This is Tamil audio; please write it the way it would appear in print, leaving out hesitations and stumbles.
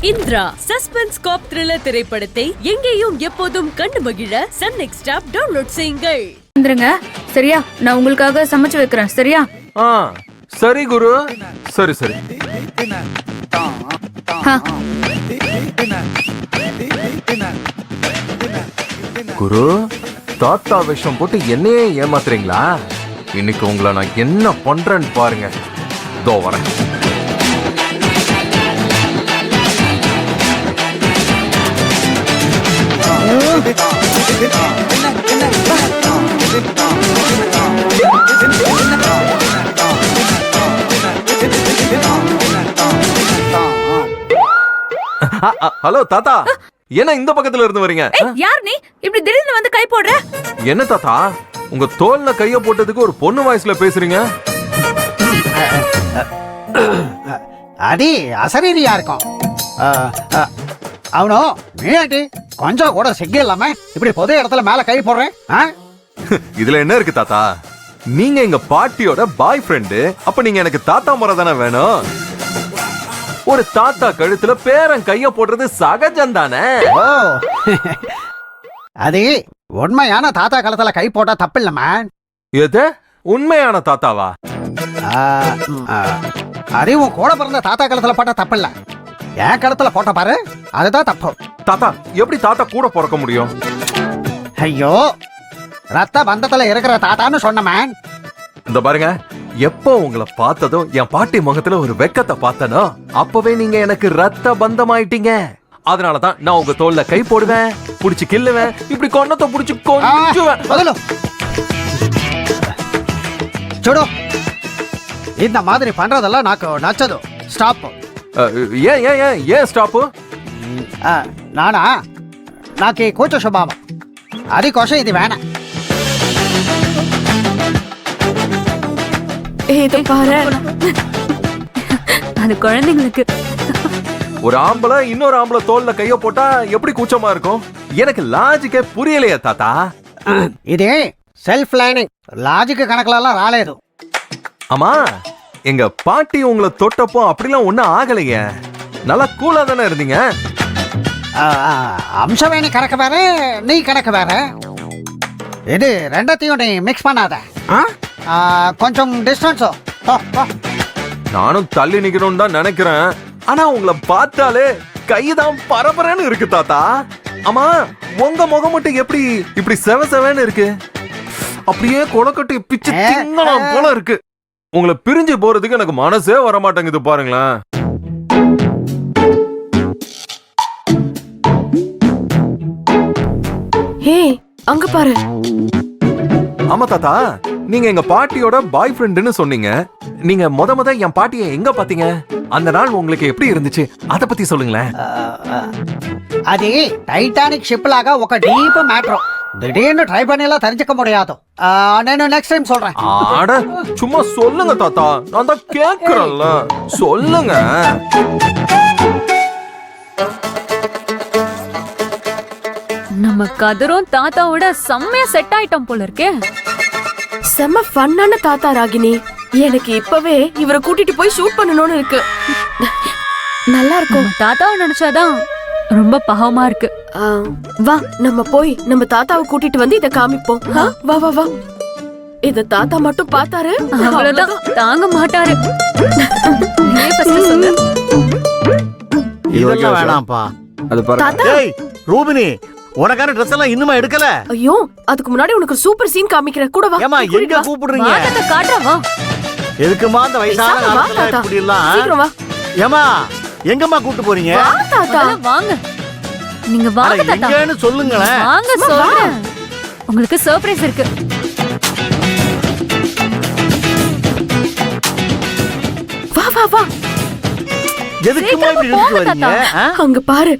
இந்திரா சஸ்பென்ஸ் காப் த்ரில்லர் திரைப்படத்தை எங்கேயும் எப்போதும் கண்டு மகிழ சன் நெக்ஸ்ட் ஆப் டவுன்லோட் செய்யுங்கள். வந்துருங்க. சரியா? நான் உங்களுக்காக சமைச்சு வைக்கிறேன். சரியா? சரி குரு. சரி சரி. குரு, தாத்தா விஷம் போட்டு என்னையே ஏமாத்துறீங்களா? இன்னைக்கு உங்களை நான் என்ன பண்றேன்னு பாருங்க. தோ வரேன். ஹலோ தாத்தா, என்ன இந்த பக்கத்துல இருந்து வரீங்க? யார் நீ? இப்படி திடீர்னு வந்து கை போடுற? என்ன தாத்தா, உங்க தோல்ல கைய போட்டதுக்கு ஒரு பொண்ணு வாய்ஸ்ல பேசுறீங்க? அடி அசரீரியா இருக்கும். அவனோ நீ கொஞ்சம் கூட சிக்க இல்லாம இப்படி பொது இடத்துல மேல கை போடுறேன். இதுல என்ன இருக்கு தாத்தா? நீங்க எங்க பாட்டியோட பாய் ஃப்ரெண்டு. அப்ப நீங்க எனக்கு தாத்தா முறை தானே வேணும். ஒரு தாத்தா கழுத்துல பேரன் கைய போடுறது சகஜம் தானே. ஓ, அது உண்மையான தாத்தா காலத்துல கை போட்டா தப்பு இல்ல மேன். எது உண்மையான தாத்தாவா? அது உன் கூட பிறந்த தாத்தா காலத்துல போட்டா தப்பு இல்ல, என் காலத்துல போட்ட பாரு, அதுதான் தப்பு. தாத்தா எப்படி தாத்தா கூட பிறக்க முடியும்? ஐயோ, ரத்த பந்தத்துல இருக்கிற தாத்தான்னு சொன்ன மேன். இந்த பாருங்க, எப்போ உங்களை பார்த்ததும் என் பாட்டி முகத்துல ஒரு வெக்கத்தை பார்த்தனோ அப்பவே நீங்க எனக்கு ரத்த பந்தமாயிட்டீங்க. அதனாலதான் நான் உங்க தோல்ல கை போடுவேன், புடிச்சு கிள்ளுவேன், இப்படி கொன்னத்தை புடிச்சு கொஞ்சுவேன். சுடு, இந்த மாதிரி பண்றதெல்லாம் నాకు நச்சது. ஸ்டாப். ஏன் ஏன் ஏன் ஏன் ஸ்டாப்பு? நானா నాకు కూర్చో స్వభావం, అది కోసం ఇది వేణ. இது பாரு, அது குழந்தைங்களுக்கு. ஒரு ஆம்பளை இன்னொரு ஆம்பளை தோல்ல கைய போட்டா எப்படி கூச்சமா இருக்கும்? எனக்கு லாஜிக்கே புரியலையா தாத்தா? ఇది సెల్ఫ్ లైనింగ్, లాజిక్ కనకలలా రాలేదు. ஆமா, எங்க பாட்டி உங்களை தொட்டப்போ அப்படிலாம் ஒண்ணும் ஆகலையே, நல்லா கூலா தானே இருந்தீங்க. அம்சவேணி கணக்கு வேற, நீ கணக்கு வேற. இது ரெண்டத்தையும் நீ மிக்ஸ் பண்ணாத. கொஞ்சம் டிஸ்டன்ஸ். நானும் தள்ளி நிக்கணும்னு தான் நினைக்கிறேன். ஆனா உங்களை பார்த்தாலே கைதான் பரபரன்னு இருக்கு தாத்தா. ஆமா, உங்க முகம் மட்டும் எப்படி இப்படி செவ செவன்னு இருக்கு? அப்படியே கொலக்கட்டி பிச்சு திங்கலாம் போல இருக்கு. உங்களை பிரிஞ்சு போறதுக்கு எனக்கு மனசே வர மாட்டேங்குது பாருங்களேன். ஹே, அங்க பாரு. ஆமா தாத்தா, நீங்க எங்க பாட்டியோட பாய் ஃப்ரெண்டுன்னு சொன்னீங்க. நீங்க முத என் பாட்டியை எங்க பாத்தீங்க? அந்த நாள் உங்களுக்கு எப்படி இருந்துச்சு? அத பத்தி சொல்லுங்களேன். అది టైటానిక్ షిప్ లాగా ఒక డీప్ మ్యాటర్. திடீர்னு ட்ரை பண்ணிலாம் தெரிஞ்சுக்க முடியாது. நான் நெக்ஸ்ட் டைம் சொல்றேன். ஆட சும்மா சொல்லுங்க தாத்தா, நான் தான் கேக்குறேன்ல, சொல்லுங்க. நம்ம கதிரும் தாத்தாவோட செம்மையா செட் ஆயிட்டோம் போல இருக்கே. செம்ம ஃபன்னான தாத்தா ராகினி. எனக்கு இப்பவே இவரை கூட்டிட்டு போய் ஷூட் பண்ணணும்னு இருக்கு. நல்லா இருக்கும். தாத்தாவை நினைச்சாதான் ரொம்ப பாவமா இருக்கு. வா, நம்ம போய் நம்ம தாத்தாவை கூட்டிட்டு வந்து இத காமிப்போம். வா வா வா. இத தாத்தா மட்டும் பார்த்தாரு, அவ்வளவுதான், தாங்க மாட்டாரு. இதெல்லாம் வேணாம்ப்பா. அது பாருங்க. ஏய் ரூபினி, உனக்கான Dress எல்லாம் இன்னுமா எடுக்கல? ஐயோ, அதுக்கு முன்னாடி உனக்கு சூப்பர் சீன் காமிக்கிறேன். கூட வா. ஏமா எங்க கூப்பிடுறீங்க? தாத்தா காட்டுறவா? எதுக்குமா அந்த வயசான காலத்துல இப்படி எல்லாம்? சீக்கிரம் வா. ஏமா எங்கம்மா கூட்டி போறீங்க? வா தாத்தா. வாங்க, நீங்க வாங்க தாத்தா. எங்கன்னு சொல்லுங்களேன். வாங்க சொல்றேன். உங்களுக்கு சர்ப்ரைஸ் இருக்கு. வா வா வா. எதுக்குமா இப்படி இழுத்து வரீங்க? அங்க பாரு,